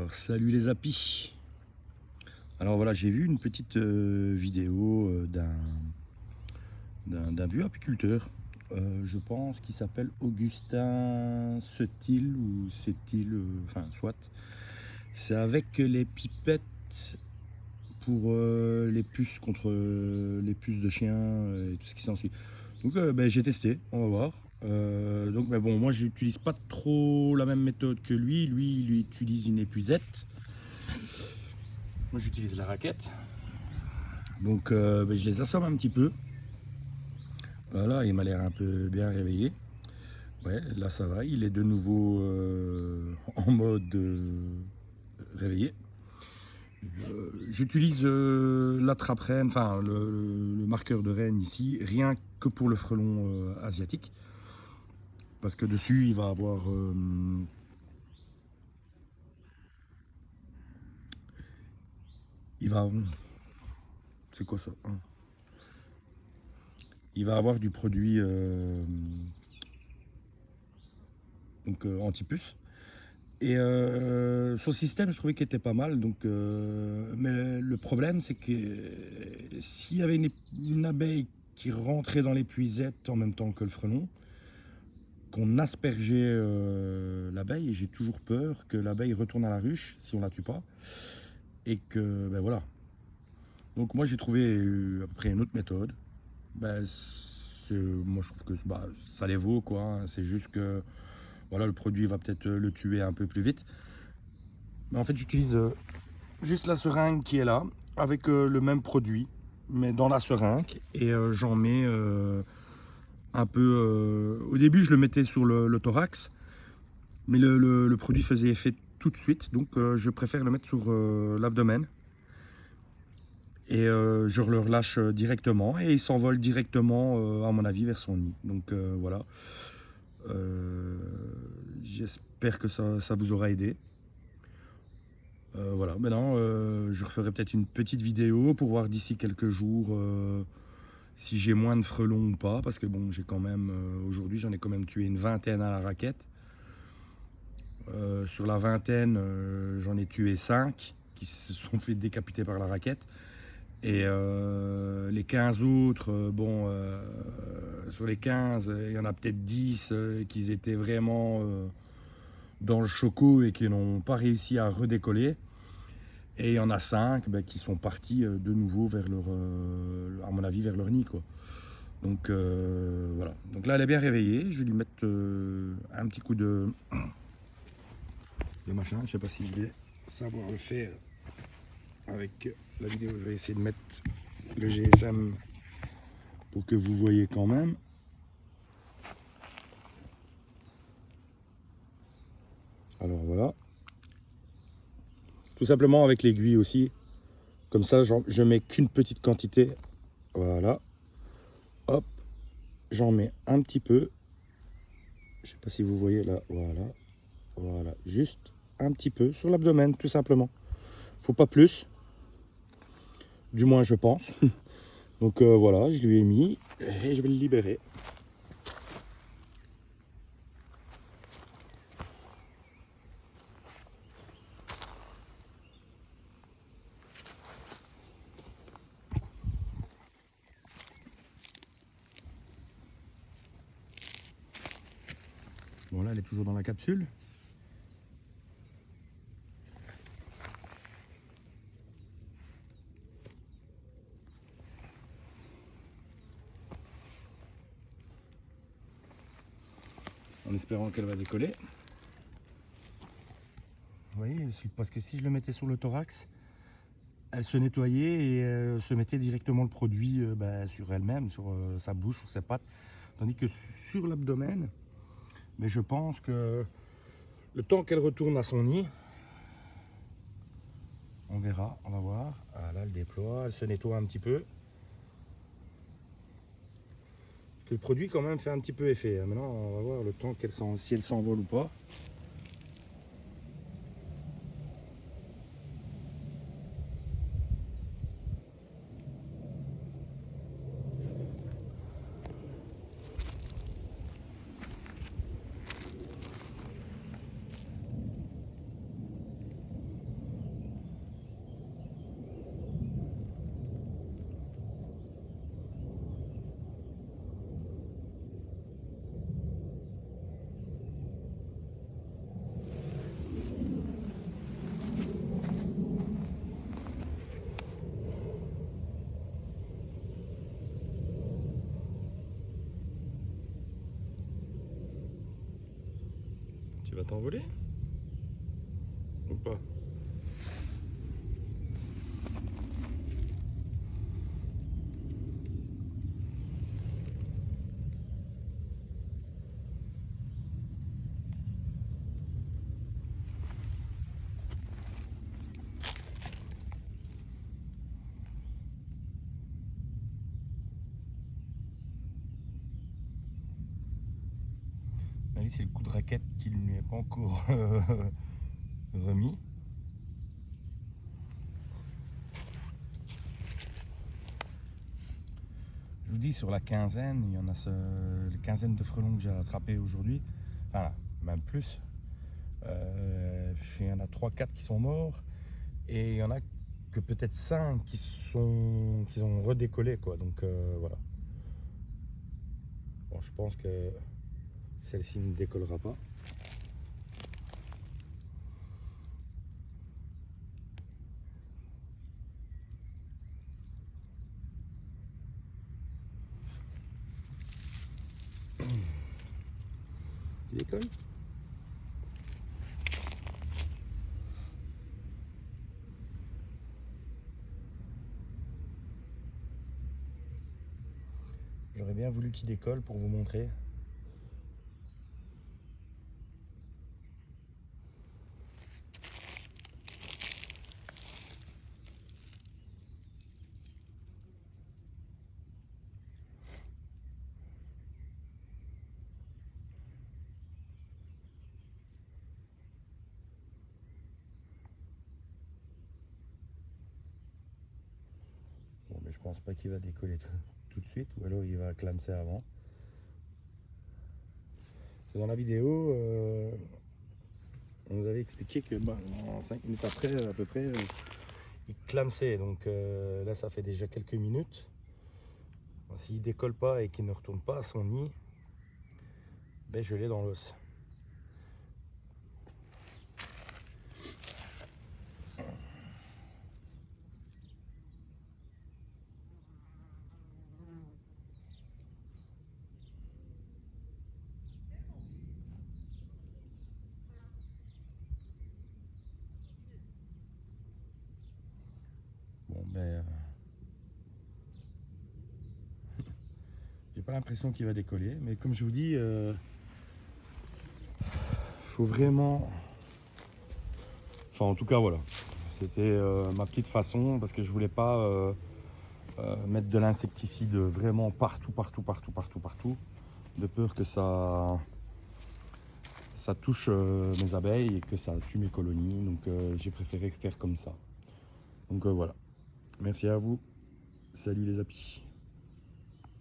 Alors, salut les apis. Alors voilà, j'ai vu une petite vidéo d'un vieux apiculteur, je pense qu'il s'appelle Augustin Setil ou Setil, enfin soit. C'est avec les pipettes pour les puces contre les puces de chiens et tout ce qui s'ensuit. Donc ben, j'ai testé, on va voir. Donc mais bon, moi j'utilise pas trop la même méthode que lui. Lui, il utilise une épuisette. Moi j'utilise la raquette. Donc ben, je les assomme un petit peu. Voilà, il m'a l'air un peu bien réveillé. Ouais, là ça va, il est de nouveau en mode réveillé. J'utilise l'attrape-reine, enfin le marqueur de reine ici, rien que pour le frelon asiatique. Parce que dessus il va avoir il va c'est quoi ça, hein? Il va avoir du produit donc anti-puce. Et son système, je trouvais qu'il était pas mal. Donc, mais le problème, c'est que s'il y avait une abeille qui rentrait dans l'épuisette en même temps que le frelon, qu'on aspergeait l'abeille, et j'ai toujours peur que l'abeille retourne à la ruche si on la tue pas. Et que, ben voilà. Donc moi, j'ai trouvé à peu près une autre méthode. Ben, moi, je trouve que bah, ça les vaut, quoi, hein. C'est juste que voilà, le produit va peut-être le tuer un peu plus vite. Mais en fait, j'utilise juste la seringue qui est là, avec le même produit, mais dans la seringue. Et j'en mets un peu... au début, je le mettais sur le thorax, mais le produit faisait effet tout de suite. Donc je préfère le mettre sur l'abdomen. Et je le relâche directement. Et il s'envole directement, à mon avis, vers son nid. Donc voilà. J'espère que ça vous aura aidé. Voilà, maintenant je referai peut-être une petite vidéo pour voir d'ici quelques jours si j'ai moins de frelons ou pas, parce que bon, j'ai quand même, aujourd'hui j'en ai quand même tué une vingtaine à la raquette. Sur la vingtaine, j'en ai tué 5 qui se sont fait décapiter par la raquette. Et les 15 autres, bon, sur les 15, il y en a peut-être 10 qui étaient vraiment dans le choco et qui n'ont pas réussi à redécoller. Et il y en a 5 ben, qui sont partis de nouveau vers leur, à mon avis, vers leur nid, quoi. Donc voilà. Donc là, elle est bien réveillée. Je vais lui mettre un petit coup de machin. Je sais pas si je vais savoir le faire avec la vidéo. Je vais essayer de mettre le GSM pour que vous voyez quand même. Alors voilà. Tout simplement avec l'aiguille aussi. Comme ça, je mets qu'une petite quantité. Voilà. Hop. J'en mets un petit peu. Je sais pas si vous voyez là. Voilà. Voilà. Juste un petit peu sur l'abdomen, tout simplement. Faut pas plus. Du moins, je pense. Donc voilà, je lui ai mis et je vais le libérer. Bon là, elle est toujours dans la capsule. En espérant qu'elle va décoller. Vous voyez, parce que si je le mettais sur le thorax, elle se nettoyait et se mettait directement le produit sur elle-même, sur sa bouche, sur ses pattes. Tandis que sur l'abdomen, mais je pense que le temps qu'elle retourne à son nid, on verra, on va voir. Ah là, elle déploie, elle se nettoie un petit peu. Que le produit quand même fait un petit peu effet. Maintenant, on va voir le temps si elle s'envole ou pas. vas t'envoler ou pas? Là, c'est le coup de raquette qui ne lui est pas encore remis. Je vous dis, sur la quinzaine, il y en a la quinzaine de frelons que j'ai attrapés aujourd'hui. Enfin, même plus. Il y en a 3-4 qui sont morts. Et il y en a que peut-être 5 qui ont redécollé, quoi. Donc voilà. Bon, je pense que celle-ci ne décollera pas. Tu décolles? J'aurais bien voulu qu'il décolle pour vous montrer. Bon, mais je pense pas qu'il va décoller tout de suite, ou alors il va clamser avant. C'est dans la vidéo, on nous avait expliqué que en 5 minutes après, à peu près, il clamsait. Donc là, ça fait déjà quelques minutes. S'il décolle pas et qu'il ne retourne pas à son nid, ben je l'ai dans l'os. Bon, ben, j'ai pas l'impression qu'il va décoller, mais comme je vous dis, faut vraiment. Enfin, en tout cas, voilà. C'était ma petite façon parce que je voulais pas mettre de l'insecticide vraiment partout, de peur que ça touche mes abeilles et que ça tue mes colonies. Donc j'ai préféré faire comme ça. Donc voilà. Merci à vous. Salut les apis.